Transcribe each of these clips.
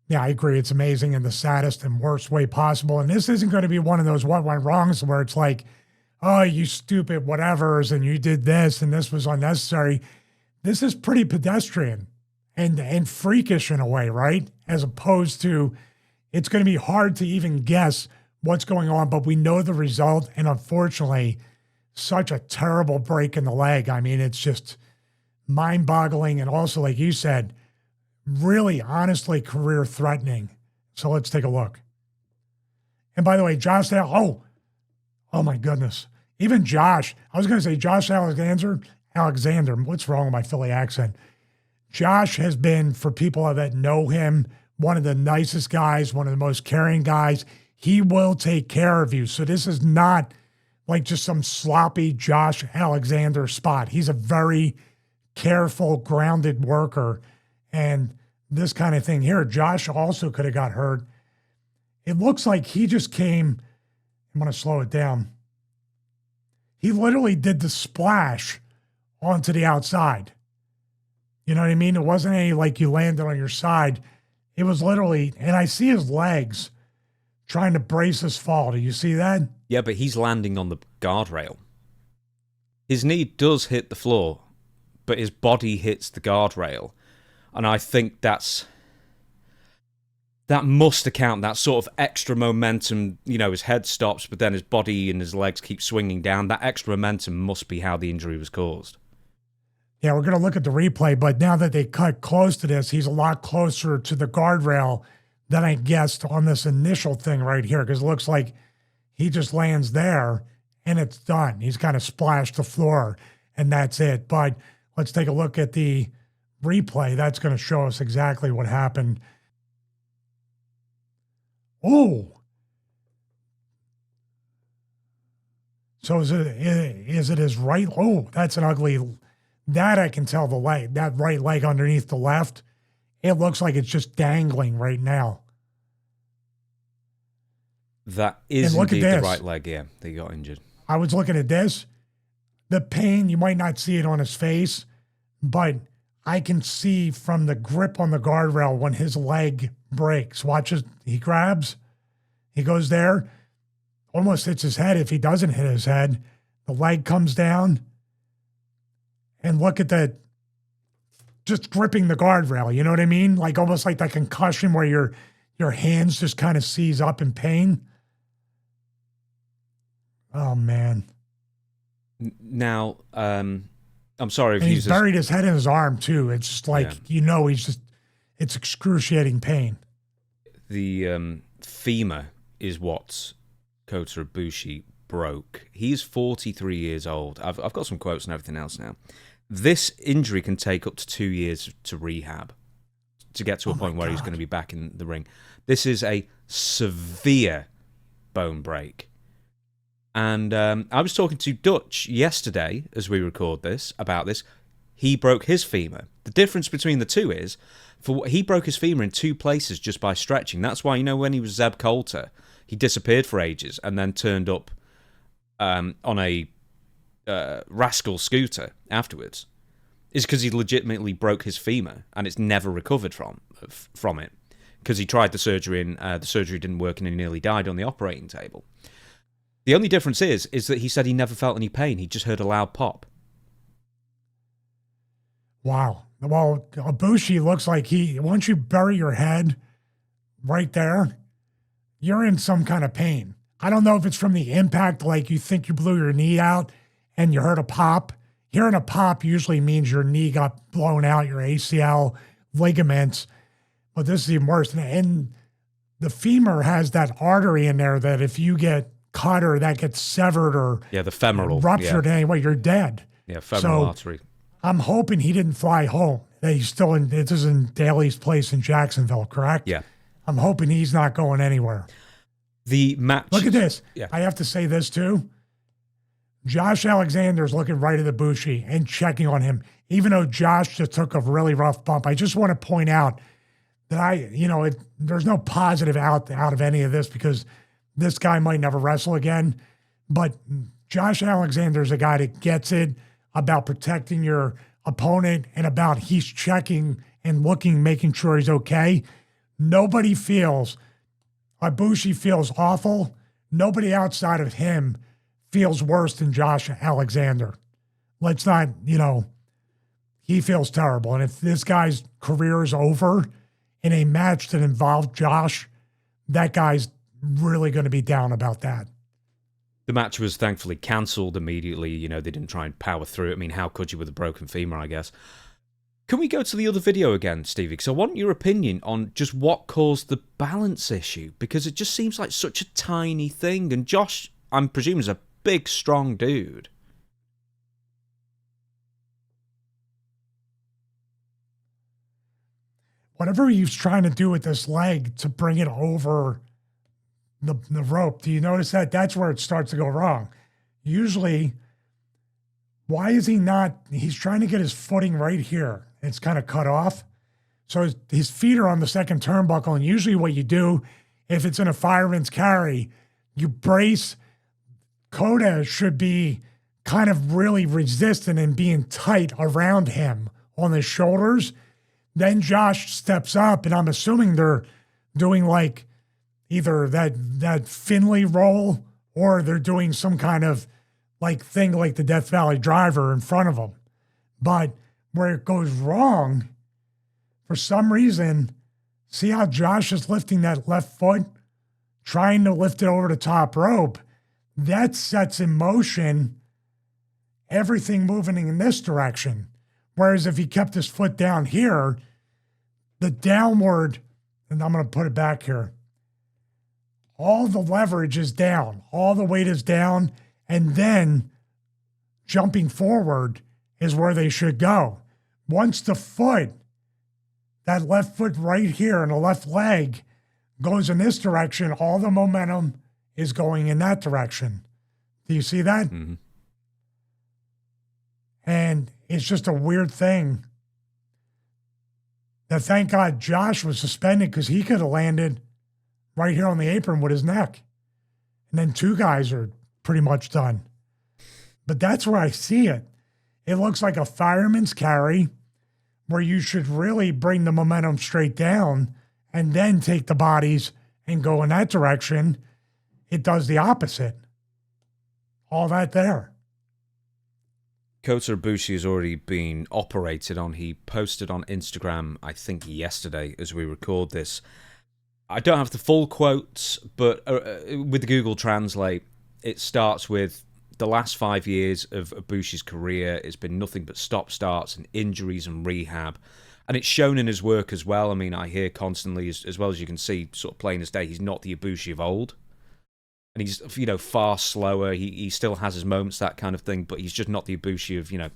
Yeah, I agree. It's amazing in the saddest and worst way possible. And this isn't going to be one of those what went wrongs where it's like, oh, you stupid whatevers, and you did this, and this was unnecessary. This is pretty pedestrian and freakish in a way, right? As opposed to, it's going to be hard to even guess what's going on, but we know the result. And unfortunately, such a terrible break in the leg. I mean, it's just mind-boggling. And also, like you said, really, honestly, career-threatening. So let's take a look. And by the way, Josh, oh my goodness. Even Josh, I was going to say Josh Alexander, what's wrong with my Philly accent? Josh has been, for people that know him, one of the nicest guys, one of the most caring guys. He will take care of you. So this is not like just some sloppy Josh Alexander spot. He's a very careful, grounded worker. And this kind of thing here, Josh also could have got hurt. It looks like he just came, I'm going to slow it down. He literally did the splash onto the outside. You know what I mean? It wasn't any like you landed on your side. It was literally, and I see his legs trying to brace his fall. Do you see that? Yeah, but he's landing on the guardrail. His knee does hit the floor, but his body hits the guardrail. And I think that must account, that sort of extra momentum, his head stops, but then his body and his legs keep swinging down. That extra momentum must be how the injury was caused. Yeah, we're going to look at the replay, but now that they cut close to this, he's a lot closer to the guardrail than I guessed on this initial thing right here, because it looks like he just lands there and it's done. He's kind of splashed the floor and that's it. But let's take a look at the replay. That's going to show us exactly what happened. Oh. So is it his right? Oh, that's an ugly, that I can tell the leg, that right leg underneath the left. It looks like it's just dangling right now. That is indeed the right leg, yeah, that got injured. I was looking at this. The pain, you might not see it on his face, but I can see from the grip on the guardrail when his leg breaks. Watch it. He grabs. He goes there. Almost hits his head if he doesn't hit his head. The leg comes down. And look at that. Just gripping the guardrail. You know what I mean? Like almost like that concussion where your hands just kind of seize up in pain. Oh, man. Now, I'm sorry if he's buried his head in his arm too. It's just like, it's excruciating pain. The femur is what Kota Ibushi broke. He's 43 years old. I've got some quotes and everything else now. This injury can take up to 2 years to rehab to get to a point where he's going to be back in the ring. This is a severe bone break. And I was talking to Dutch yesterday, as we record this, about this. He broke his femur. The difference between the two is, he broke his femur in two places just by stretching. That's why, when he was Zeb Coulter, he disappeared for ages and then turned up on a rascal scooter afterwards. Is because he legitimately broke his femur and it's never recovered from it. Because he tried the surgery and the surgery didn't work and he nearly died on the operating table. The only difference is that he said he never felt any pain. He just heard a loud pop. Wow. Well, Ibushi looks like once you bury your head right there, you're in some kind of pain. I don't know if it's from the impact, like you think you blew your knee out and you heard a pop. Hearing a pop usually means your knee got blown out, your ACL, ligaments. But this is even worse. And the femur has that artery in there that if you get cut or that gets severed or the femoral ruptured anyway, you're dead. Yeah, femoral artery. I'm hoping he didn't fly home. That he's still in. This is in Daly's place in Jacksonville, correct? Yeah. I'm hoping he's not going anywhere. The match. Look at this. Yeah. I have to say this too. Josh Alexander's looking right at Ibushi and checking on him, even though Josh just took a really rough bump. I just want to point out that there's no positive out of any of this because this guy might never wrestle again. But Josh Alexander's a guy that gets it about protecting your opponent and about he's checking and looking, making sure he's okay. Nobody feels, Ibushi feels awful. Nobody outside of him feels worse than Josh Alexander. Let's not, he feels terrible. And if this guy's career is over in a match that involved Josh, that guy's really going to be down about that. The match was thankfully cancelled immediately. They didn't try and power through it. I mean, how could you with a broken femur, I guess? Can we go to the other video again, Stevie? Because I want your opinion on just what caused the balance issue, because it just seems like such a tiny thing. And Josh, I'm presuming, is a big, strong dude. Whatever he was trying to do with this leg to bring it over the rope, do you notice that? That's where it starts to go wrong. Usually, why is he not? He's trying to get his footing right here. It's kind of cut off. So his feet are on the second turnbuckle. And usually what you do, if it's in a fireman's carry, you brace. Kota should be kind of really resistant and being tight around him on his shoulders. Then Josh steps up, and I'm assuming they're doing like either that Finley roll, or they're doing some kind of like thing like the Death Valley Driver in front of him. But where it goes wrong, for some reason, see how Josh is lifting that left foot, trying to lift it over the top rope? That sets in motion everything moving in this direction. Whereas if he kept his foot down here, the downward, and I'm going to put it back here, all the leverage is down, all the weight is down, and then jumping forward is where they should go. Once the foot, that left foot right here and the left leg goes in this direction, all the momentum is going in that direction. Do you see that? Mm-hmm. And it's just a weird thing that, thank God, Josh was suspended, because he could have landed right here on the apron with his neck. And then two guys are pretty much done. But that's where I see it. It looks like a fireman's carry where you should really bring the momentum straight down and then take the bodies and go in that direction. It does the opposite. All that there. Kota Ibushi has already been operated on. He posted on Instagram, I think yesterday, as we record this. I don't have the full quotes, but with the Google Translate, it starts with, the last 5 years of Ibushi's career, it's been nothing but stop-starts and injuries and rehab. And it's shown in his work as well. I mean, I hear constantly, as well as you can see, sort of plain as day, he's not the Ibushi of old. And he's, far slower. He still has his moments, that kind of thing, but he's just not the Ibushi of,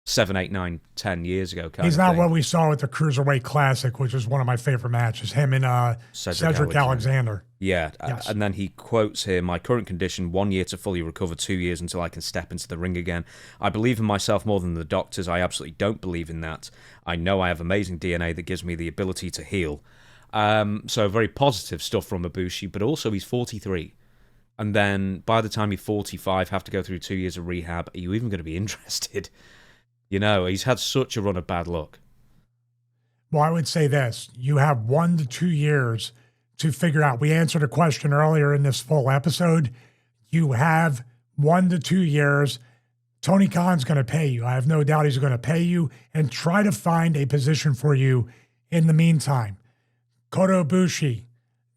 7, 8, 9, 10 years ago. He's not what we saw at the Cruiserweight Classic, which is one of my favorite matches, him and Cedric Alexander. Yeah, yes. And then he quotes here, "My current condition, 1 year to fully recover, 2 years until I can step into the ring again. I believe in myself more than the doctors. I absolutely don't believe in that. I know I have amazing DNA that gives me the ability to heal." So very positive stuff from Ibushi, but also he's 43. And then by the time you're 45, have to go through 2 years of rehab. Are you even going to be interested? He's had such a run of bad luck. Well, I would say this. You have 1 to 2 years to figure out. We answered a question earlier in this full episode. You have 1 to 2 years. Tony Khan's going to pay you. I have no doubt he's going to pay you, and try to find a position for you in the meantime. Kota Ibushi,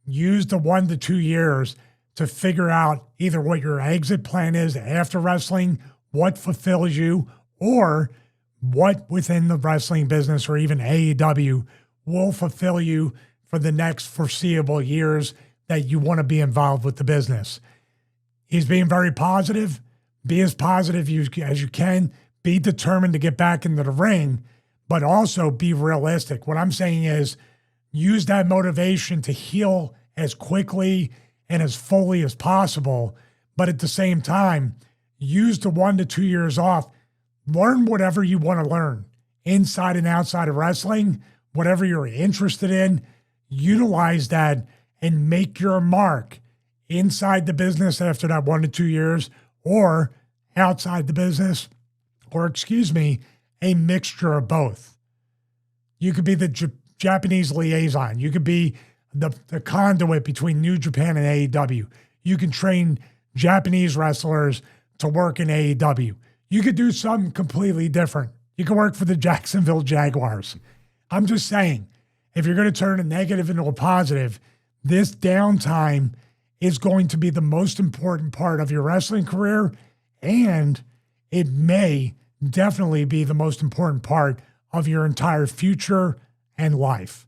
use the 1 to 2 years to figure out either what your exit plan is after wrestling, what fulfills you, or what within the wrestling business or even AEW will fulfill you for the next foreseeable years that you want to be involved with the business. He's being very positive. Be as positive as you can. Be determined to get back into the ring, but also be realistic. What I'm saying is use that motivation to heal as quickly and as fully as possible, but at the same time, use the 1 to 2 years off. Learn whatever you want to learn inside and outside of wrestling, whatever you're interested in, utilize that and make your mark inside the business after that 1 to 2 years, or outside the business, or a mixture of both. You could be the Japanese liaison. You could be the conduit between New Japan and AEW. You can train Japanese wrestlers to work in AEW. You could do something completely different. You can work for the Jacksonville Jaguars. I'm just saying, if you're going to turn a negative into a positive, this downtime is going to be the most important part of your wrestling career, and it may definitely be the most important part of your entire future and life.